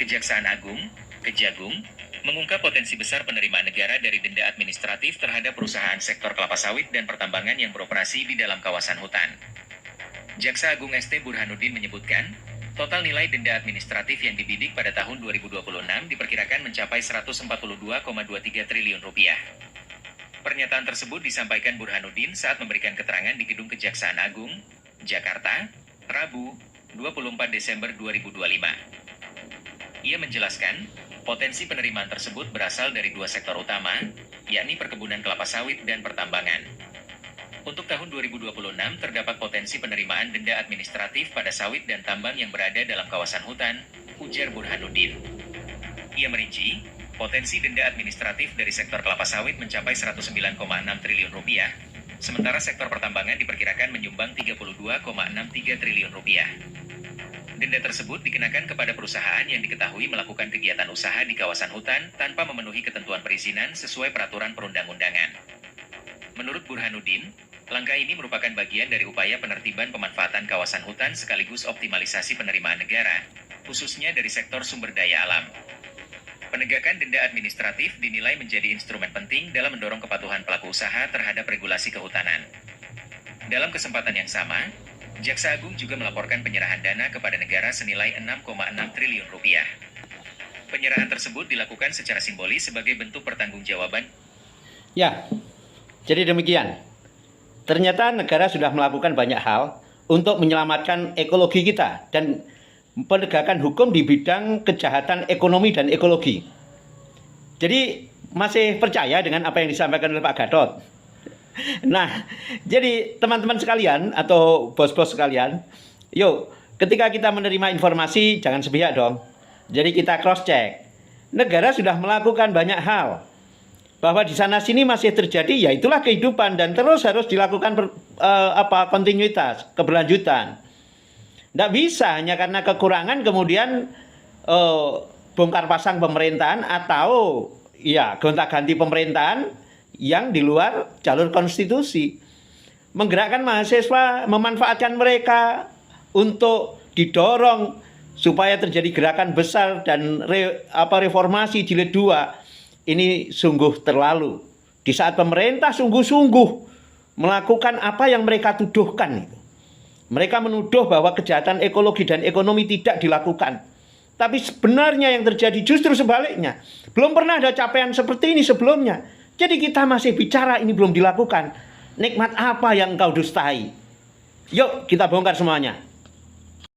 Kejaksaan Agung, Kejagung, mengungkap potensi besar penerimaan negara dari denda administratif terhadap perusahaan sektor kelapa sawit dan pertambangan yang beroperasi di dalam kawasan hutan. Jaksa Agung ST Burhanuddin menyebutkan, total nilai denda administratif yang dibidik pada tahun 2026 diperkirakan mencapai 142,23 triliun rupiah. Pernyataan tersebut disampaikan Burhanuddin saat memberikan keterangan di Gedung Kejaksaan Agung, Jakarta, Rabu, 24 Desember 2025. Ia menjelaskan, potensi penerimaan tersebut berasal dari dua sektor utama, yakni perkebunan kelapa sawit dan pertambangan. Untuk tahun 2026 terdapat potensi penerimaan denda administratif pada sawit dan tambang yang berada dalam kawasan hutan, ujar Burhanuddin. Ia merinci, potensi denda administratif dari sektor kelapa sawit mencapai 109,6 triliun rupiah, sementara sektor pertambangan diperkirakan menyumbang 32,63 triliun rupiah. Denda tersebut dikenakan kepada perusahaan yang diketahui melakukan kegiatan usaha di kawasan hutan tanpa memenuhi ketentuan perizinan sesuai peraturan perundang-undangan. Menurut Burhanuddin, langkah ini merupakan bagian dari upaya penertiban pemanfaatan kawasan hutan sekaligus optimalisasi penerimaan negara, khususnya dari sektor sumber daya alam. Penegakan denda administratif dinilai menjadi instrumen penting dalam mendorong kepatuhan pelaku usaha terhadap regulasi kehutanan. Dalam kesempatan yang sama, Jaksa Agung juga melaporkan penyerahan dana kepada negara senilai 6,6 triliun rupiah. Penyerahan tersebut dilakukan secara simbolis sebagai bentuk pertanggungjawaban. Ya, jadi demikian. Ternyata negara sudah melakukan banyak hal untuk menyelamatkan ekologi kita dan penegakan hukum di bidang kejahatan ekonomi dan ekologi. Jadi masih percaya dengan apa yang disampaikan oleh Pak Gatot? Nah, jadi teman-teman sekalian atau bos-bos sekalian, yuk ketika kita menerima informasi jangan sepihak dong. Jadi kita cross check. Negara sudah melakukan banyak hal. Bahwa di sana sini masih terjadi, ya itulah kehidupan dan terus harus dilakukan kontinuitas, keberlanjutan. Tidak bisa hanya karena kekurangan kemudian bongkar pasang pemerintahan atau ya gonta-ganti pemerintahan yang di luar jalur konstitusi. Menggerakkan mahasiswa, memanfaatkan mereka untuk didorong supaya terjadi gerakan besar dan reformasi jilid 2. Ini sungguh terlalu. Di saat pemerintah sungguh-sungguh melakukan apa yang mereka tuduhkan itu. Mereka menuduh bahwa kejahatan ekologi dan ekonomi tidak dilakukan. Tapi sebenarnya yang terjadi justru sebaliknya. Belum pernah ada capaian seperti ini sebelumnya. Jadi kita masih bicara ini belum dilakukan. Nikmat apa yang engkau dustai? Yuk kita bongkar semuanya.